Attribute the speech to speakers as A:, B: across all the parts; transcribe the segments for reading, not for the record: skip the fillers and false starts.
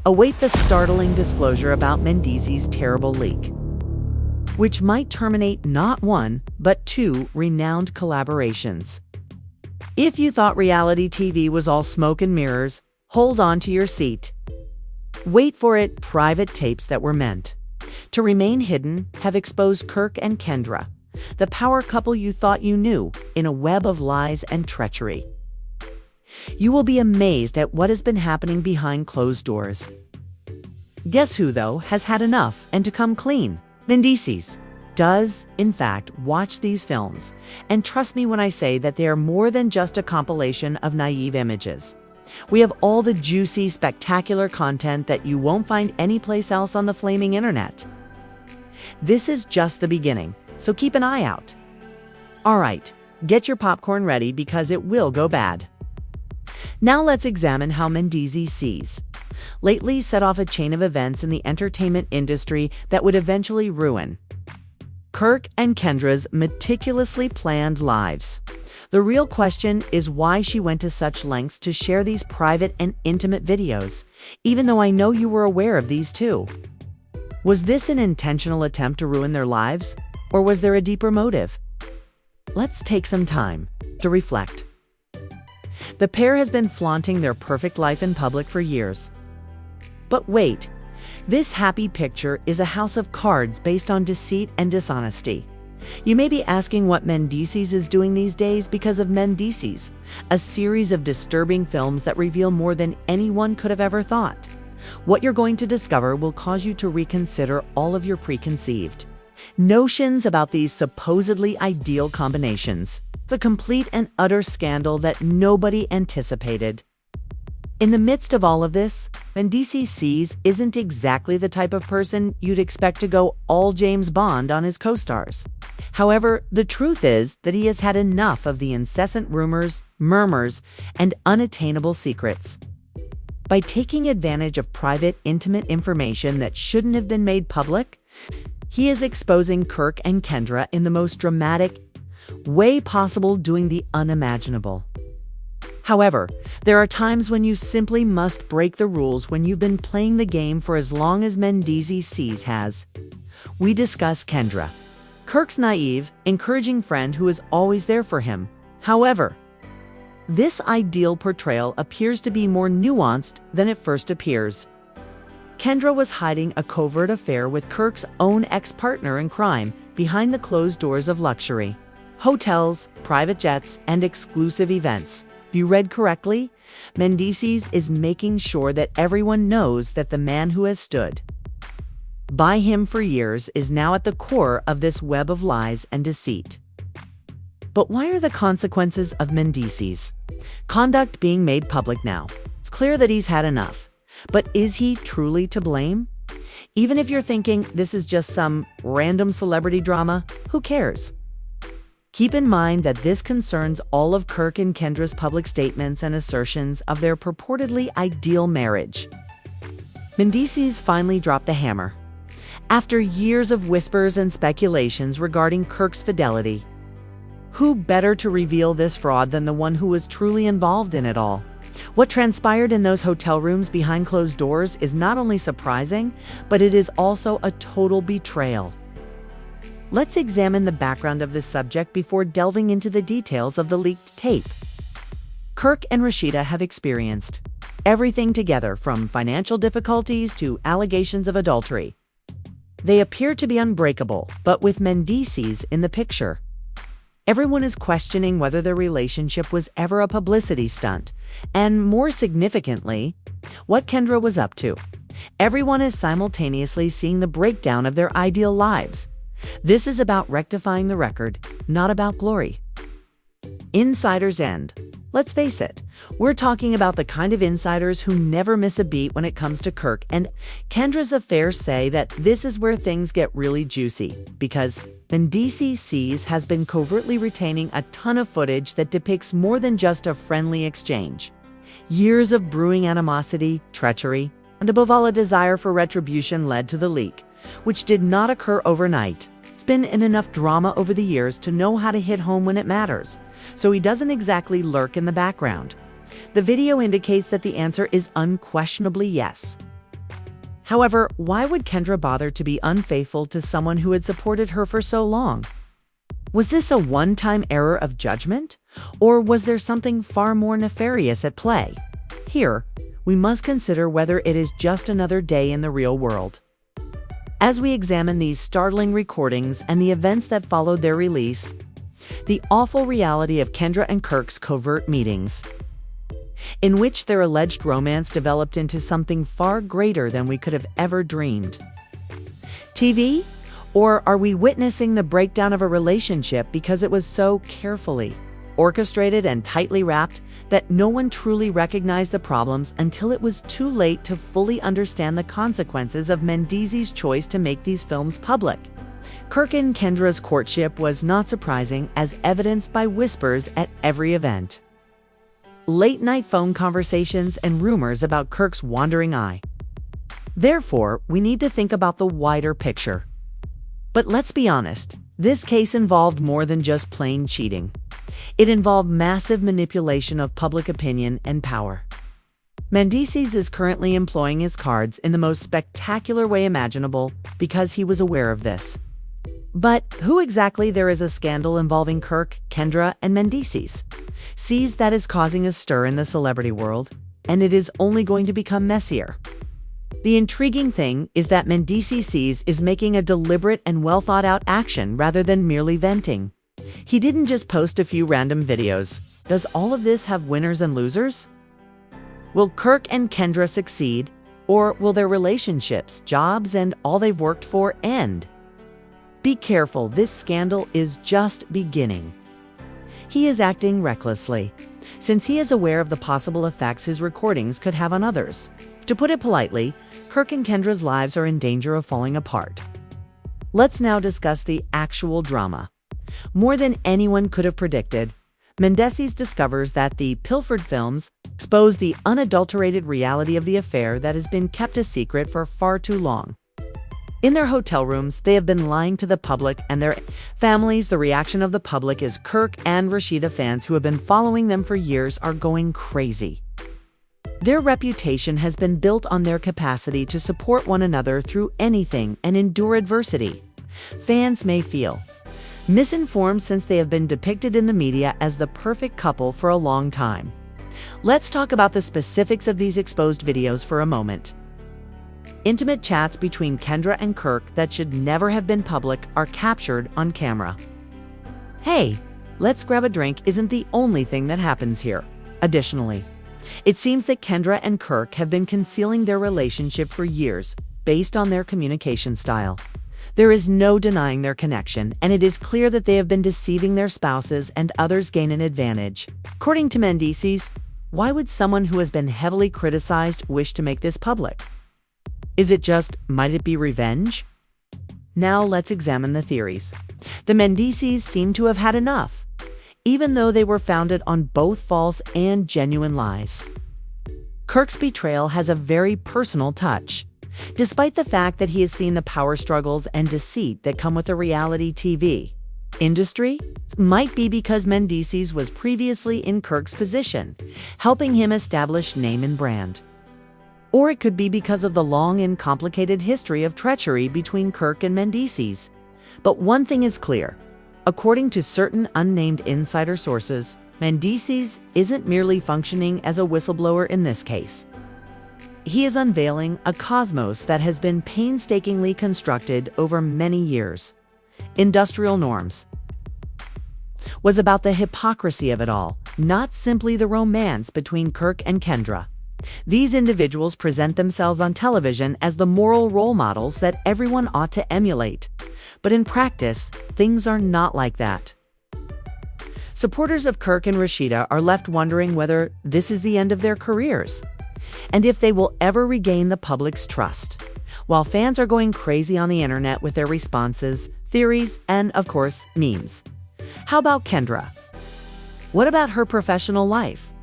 A: await the startling disclosure about Mendeecees' terrible leak, which might terminate not one, but two renowned collaborations. If you thought reality TV was all smoke and mirrors, hold on to your seat. Wait for it. Private tapes that were meant to remain hidden have exposed Kirk and Kendra, the power couple you thought you knew, in a web of lies and treachery. You will be amazed at what has been happening behind closed doors. Guess who, though, has had enough and to come clean? Mendeecees does, in fact, watch these films, and trust me when I say that they are more than just a compilation of naive images. We have all the juicy, spectacular content that you won't find anyplace else on the flaming internet. This is just the beginning, so keep an eye out. All right, get your popcorn ready because it will go bad. Now let's examine how Mendeecees lately set off a chain of events in the entertainment industry that would eventually ruin Kirk and Kendra's meticulously planned lives. The real question is why she went to such lengths to share these private and intimate videos, even though I know you were aware of these too. Was this an intentional attempt to ruin their lives, or was there a deeper motive? Let's take some time to reflect. The pair has been flaunting their perfect life in public for years. But wait, this happy picture is a house of cards based on deceit and dishonesty. You may be asking what Mendeecees is doing these days because of Mendeecees, a series of disturbing films that reveal more than anyone could have ever thought. What you're going to discover will cause you to reconsider all of your preconceived notions about these supposedly ideal combinations. It's a complete and utter scandal that nobody anticipated. In the midst of all of this, Mendeecees isn't exactly the type of person you'd expect to go all James Bond on his co-stars. However, the truth is that he has had enough of the incessant rumors, murmurs, and unattainable secrets. By taking advantage of private, intimate information that shouldn't have been made public, he is exposing Kirk and Kendra in the most dramatic way possible, doing the unimaginable. However, there are times when you simply must break the rules when you've been playing the game for as long as Mendeecees has. We discuss Kendra, Kirk's naive, encouraging friend who is always there for him. However, this ideal portrayal appears to be more nuanced than it first appears. Kendra was hiding a covert affair with Kirk's own ex-partner in crime behind the closed doors of luxury, hotels, private jets, and exclusive events. If you read correctly, Mendeecees is making sure that everyone knows that the man who has stood by him for years is now at the core of this web of lies and deceit. But why are the consequences of Mendeecees' conduct being made public now? It's clear that he's had enough. But is he truly to blame? Even if you're thinking this is just some random celebrity drama, who cares? Keep in mind that this concerns all of Kirk and Kendra's public statements and assertions of their purportedly ideal marriage. Mendeecees finally dropped the hammer. After years of whispers and speculations regarding Kirk's fidelity, who better to reveal this fraud than the one who was truly involved in it all? What transpired in those hotel rooms behind closed doors is not only surprising, but it is also a total betrayal. Let's examine the background of this subject before delving into the details of the leaked tape. Kirk and Rashida have experienced everything together, from financial difficulties to allegations of adultery. They appear to be unbreakable, but with Mendeecees in the picture, everyone is questioning whether their relationship was ever a publicity stunt, and more significantly, what Kendra was up to. Everyone is simultaneously seeing the breakdown of their ideal lives. This is about rectifying the record, not about glory. Insider's end. Let's face it, we're talking about the kind of insiders who never miss a beat when it comes to Kirk and Kendra's affair. Say that this is where things get really juicy, because Mendeecees has been covertly retaining a ton of footage that depicts more than just a friendly exchange. Years of brewing animosity, treachery, and above all a desire for retribution led to the leak, which did not occur overnight. It's been in enough drama over the years to know how to hit home when it matters, so he doesn't exactly lurk in the background. The video indicates that the answer is unquestionably yes. However, why would Kendra bother to be unfaithful to someone who had supported her for so long? Was this a one-time error of judgment, or was there something far more nefarious at play? Here, we must consider whether it is just another day in the real world. As we examine these startling recordings and the events that followed their release, the awful reality of Kendra and Kirk's covert meetings, in which their alleged romance developed into something far greater than we could have ever dreamed. TV? Or are we witnessing the breakdown of a relationship because it was so carefully orchestrated and tightly wrapped that no one truly recognized the problems until it was too late to fully understand the consequences of Mendeecees' choice to make these films public? Kirk and Kendra's courtship was not surprising, as evidenced by whispers at every event, late-night phone conversations, and rumors about Kirk's wandering eye. Therefore, we need to think about the wider picture. But let's be honest, this case involved more than just plain cheating. It involved massive manipulation of public opinion and power. Mendeecees is currently employing his cards in the most spectacular way imaginable because he was aware of this. But who exactly there is a scandal involving Kirk, Kendra, and Mendeecees sees that is causing a stir in the celebrity world, and it is only going to become messier. The intriguing thing is that Mendeecees is making a deliberate and well-thought-out action rather than merely venting. He didn't just post a few random videos. Does all of this have winners and losers? Will Kirk and Kendra succeed, or will their relationships, jobs, and all they've worked for end? Be careful, this scandal is just beginning. He is acting recklessly, since he is aware of the possible effects his recordings could have on others. To put it politely, Kirk and Kendra's lives are in danger of falling apart. Let's now discuss the actual drama. More than anyone could have predicted, Mendeecees discovers that the pilfered films expose the unadulterated reality of the affair that has been kept a secret for far too long. In their hotel rooms, they have been lying to the public and their families. The reaction of the public is Kirk and Rashida fans who have been following them for years are going crazy. Their reputation has been built on their capacity to support one another through anything and endure adversity. Fans may feel misinformed since they have been depicted in the media as the perfect couple for a long time. Let's talk about the specifics of these exposed videos for a moment. Intimate chats between Kendra and Kirk that should never have been public are captured on camera. Hey, let's grab a drink isn't the only thing that happens here. Additionally, it seems that Kendra and Kirk have been concealing their relationship for years based on their communication style. There is no denying their connection, and it is clear that they have been deceiving their spouses and others gain an advantage. According to Mendeecees, why would someone who has been heavily criticized wish to make this public? Is it just, might it be revenge? Now let's examine the theories. The Mendeecees seem to have had enough, even though they were founded on both false and genuine lies. Kirk's betrayal has a very personal touch. Despite the fact that he has seen the power struggles and deceit that come with the reality TV industry, it might be because Mendeecees was previously in Kirk's position, helping him establish name and brand. Or it could be because of the long and complicated history of treachery between Kirk and Mendeecees. But one thing is clear. According to certain unnamed insider sources, Mendeecees isn't merely functioning as a whistleblower in this case. He is unveiling a cosmos that has been painstakingly constructed over many years. Industrial norms was about the hypocrisy of it all, not simply the romance between Kirk and Kendra. These individuals present themselves on television as the moral role models that everyone ought to emulate. But in practice, things are not like that. Supporters of Kirk and Rashida are left wondering whether this is the end of their careers, and if they will ever regain the public's trust. While fans are going crazy on the internet with their responses, theories, and, of course, memes. How about Kendra? What about her professional life?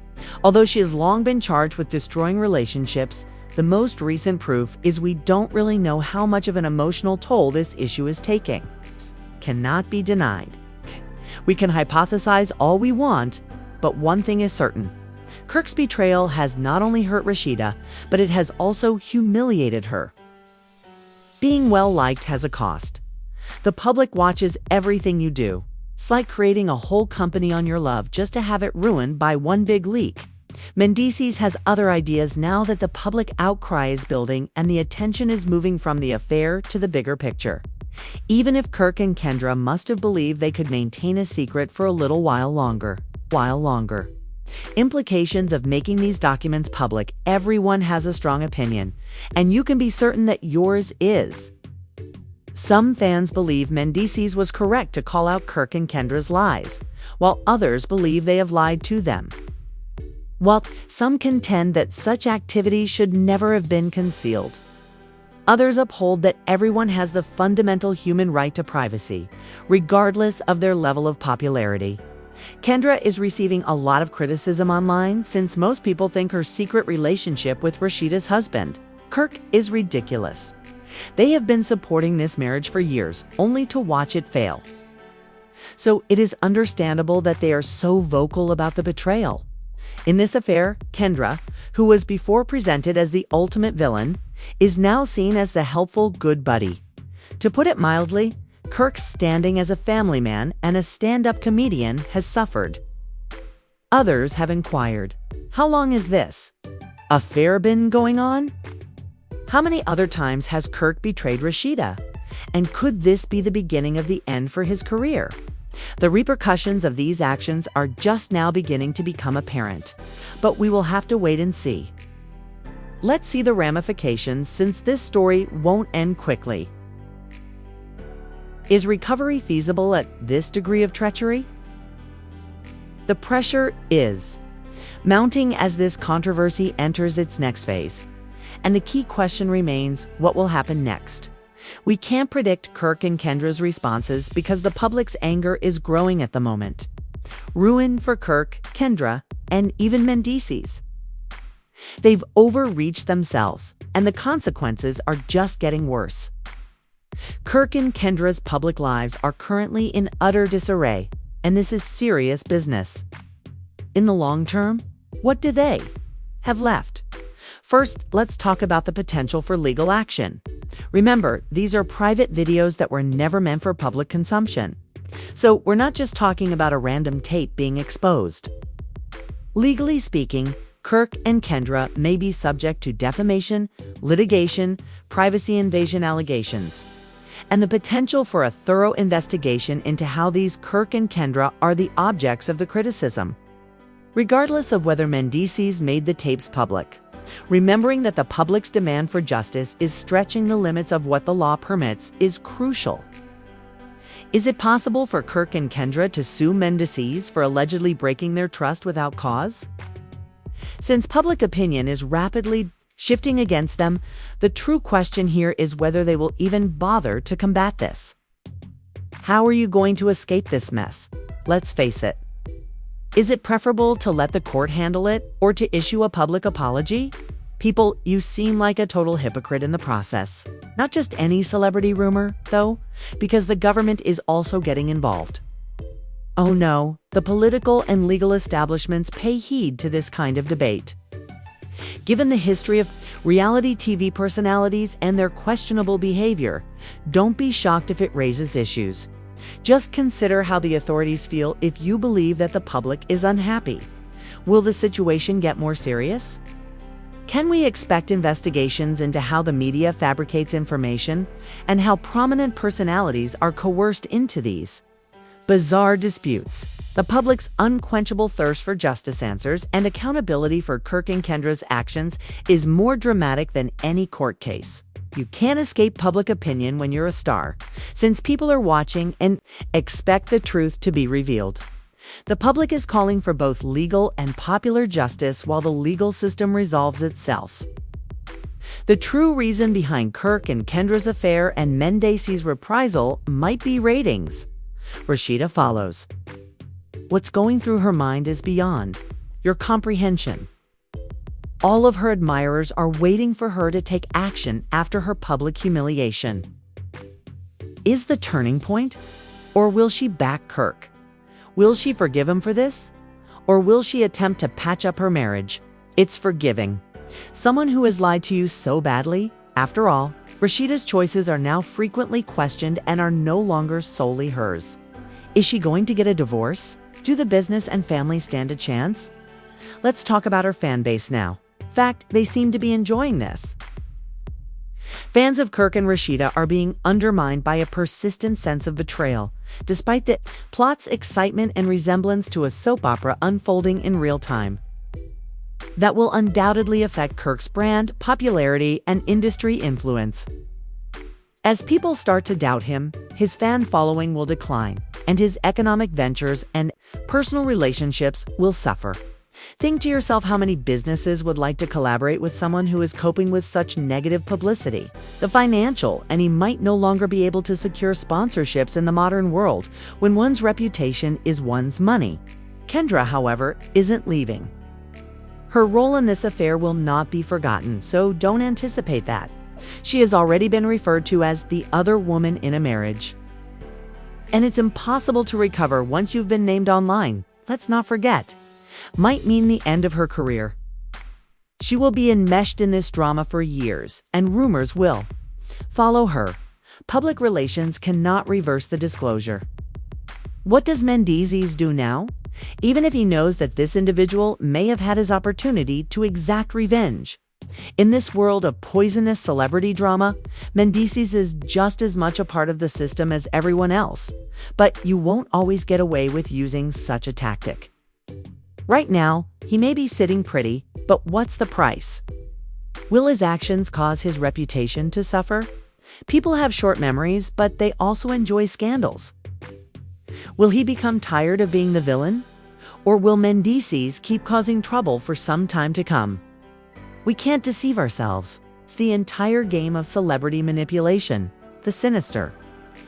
A: Although she has long been charged with destroying relationships, the most recent proof is we don't really know how much of an emotional toll this issue is taking. Cannot be denied. We can hypothesize all we want, but one thing is certain. Kirk's betrayal has not only hurt Rashida, but it has also humiliated her. Being well-liked has a cost. The public watches everything you do. It's like creating a whole company on your love just to have it ruined by one big leak. Mendeecees has other ideas now that the public outcry is building and the attention is moving from the affair to the bigger picture. Even if Kirk and Kendra must have believed they could maintain a secret for a little while longer. Implications of making these documents public, everyone has a strong opinion, and you can be certain that yours is. Some fans believe Mendeecees was correct to call out Kirk and Kendra's lies, while others believe they have lied to them. While some contend that such activity should never have been concealed, others uphold that everyone has the fundamental human right to privacy, regardless of their level of popularity. Kendra is receiving a lot of criticism online since most people think her secret relationship with Rashida's husband, Kirk, is ridiculous. They have been supporting this marriage for years, only to watch it fail. So it is understandable that they are so vocal about the betrayal. In this affair, Kendra, who was before presented as the ultimate villain, is now seen as the helpful good buddy. To put it mildly, Kirk's standing as a family man and a stand-up comedian has suffered. Others have inquired, how long is this affair been going on? How many other times has Kirk betrayed Rashida? And could this be the beginning of the end for his career? The repercussions of these actions are just now beginning to become apparent, but we will have to wait and see. Let's see the ramifications since this story won't end quickly. Is recovery feasible at this degree of treachery? The pressure is mounting as this controversy enters its next phase. And the key question remains, what will happen next? We can't predict Kirk and Kendra's responses because the public's anger is growing at the moment. Ruin for Kirk, Kendra, and even Mendeecees. They've overreached themselves, and the consequences are just getting worse. Kirk and Kendra's public lives are currently in utter disarray, and this is serious business. In the long term, what do they have left? First, let's talk about the potential for legal action. Remember, these are private videos that were never meant for public consumption. So we're not just talking about a random tape being exposed. Legally speaking, Kirk and Kendra may be subject to defamation, litigation, privacy invasion allegations, and the potential for a thorough investigation into how these Kirk and Kendra are the objects of the criticism. Regardless of whether Mendeecees made the tapes public, remembering that the public's demand for justice is stretching the limits of what the law permits is crucial. Is it possible for Kirk and Kendra to sue Mendeecees for allegedly breaking their trust without cause? Since public opinion is rapidly shifting against them, the true question here is whether they will even bother to combat this. How are you going to escape this mess? Let's face it. Is it preferable to let the court handle it or to issue a public apology? People, you seem like a total hypocrite in the process. Not just any celebrity rumor, though, because the government is also getting involved. Oh no, the political and legal establishments pay heed to this kind of debate. Given the history of reality TV personalities and their questionable behavior, don't be shocked if it raises issues. Just consider how the authorities feel if you believe that the public is unhappy. Will the situation get more serious? Can we expect investigations into how the media fabricates information and how prominent personalities are coerced into these bizarre disputes? The public's unquenchable thirst for justice answers and accountability for Kirk and Kendra's actions is more dramatic than any court case. You can't escape public opinion when you're a star, since people are watching and expect the truth to be revealed. The public is calling for both legal and popular justice while the legal system resolves itself. The true reason behind Kirk and Kendra's affair and Mendeecees' reprisal might be ratings. Rashida follows. What's going through her mind is beyond your comprehension. All of her admirers are waiting for her to take action after her public humiliation. Is the turning point? Or will she back Kirk? Will she forgive him for this? Or will she attempt to patch up her marriage? It's forgiving. Someone who has lied to you so badly, after all, Rashida's choices are now frequently questioned and are no longer solely hers. Is she going to get a divorce? Do the business and family stand a chance? Let's talk about her fan base now. In fact, they seem to be enjoying this. Fans of Kirk and Rashida are being undermined by a persistent sense of betrayal, despite the plot's excitement and resemblance to a soap opera unfolding in real time. That will undoubtedly affect Kirk's brand, popularity, and industry influence. As people start to doubt him, his fan following will decline, and his economic ventures and personal relationships will suffer. Think to yourself how many businesses would like to collaborate with someone who is coping with such negative publicity. The financial, and he might no longer be able to secure sponsorships in the modern world when one's reputation is one's money. Kendra, however, isn't leaving. Her role in this affair will not be forgotten, so don't anticipate that. She has already been referred to as the other woman in a marriage. And it's impossible to recover once you've been named online. Let's not forget. Might mean the end of her career. She will be enmeshed in this drama for years, and rumors will follow her. Public relations cannot reverse the disclosure. What does Mendeecees do now? Even if he knows that this individual may have had his opportunity to exact revenge. In this world of poisonous celebrity drama, Mendeecees is just as much a part of the system as everyone else. But you won't always get away with using such a tactic. Right now, he may be sitting pretty, but what's the price? Will his actions cause his reputation to suffer? People have short memories, but they also enjoy scandals. Will he become tired of being the villain? Or will Mendeecees keep causing trouble for some time to come? We can't deceive ourselves. It's the entire game of celebrity manipulation, the sinister,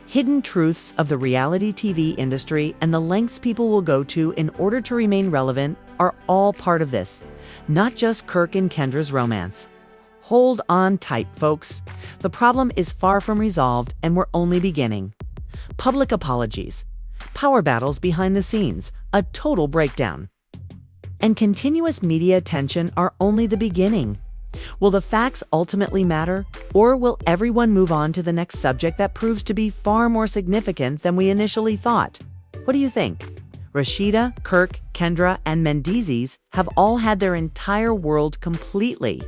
A: hidden truths of the reality TV industry, and the lengths people will go to in order to remain relevant are all part of this, not just Kirk and Kendra's romance. Hold on tight, folks. The problem is far from resolved, and we're only beginning. Public apologies, power battles behind the scenes, a total breakdown, and continuous media attention are only the beginning. Will the facts ultimately matter, or will everyone move on to the next subject that proves to be far more significant than we initially thought? What do you think? Rashida, Kirk, Kendra, and Mendeecees have all had their entire world completely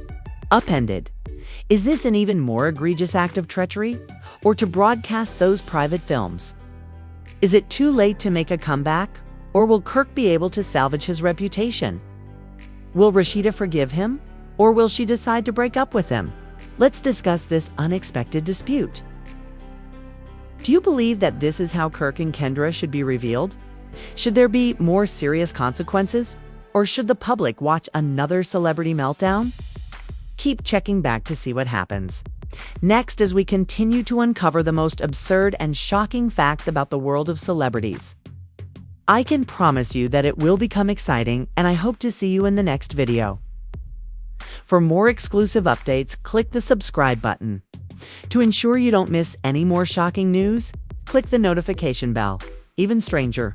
A: upended. Is this an even more egregious act of treachery, or to broadcast those private films? Is it too late to make a comeback, or will Kirk be able to salvage his reputation? Will Rashida forgive him? Or will she decide to break up with him? Let's discuss this unexpected dispute. Do you believe that this is how Kirk and Kendra should be revealed? Should there be more serious consequences? Or should the public watch another celebrity meltdown? Keep checking back to see what happens. Next, as we continue to uncover the most absurd and shocking facts about the world of celebrities. I can promise you that it will become exciting, and I hope to see you in the next video. For more exclusive updates, click the subscribe button. To ensure you don't miss any more shocking news, click the notification bell. Even stranger.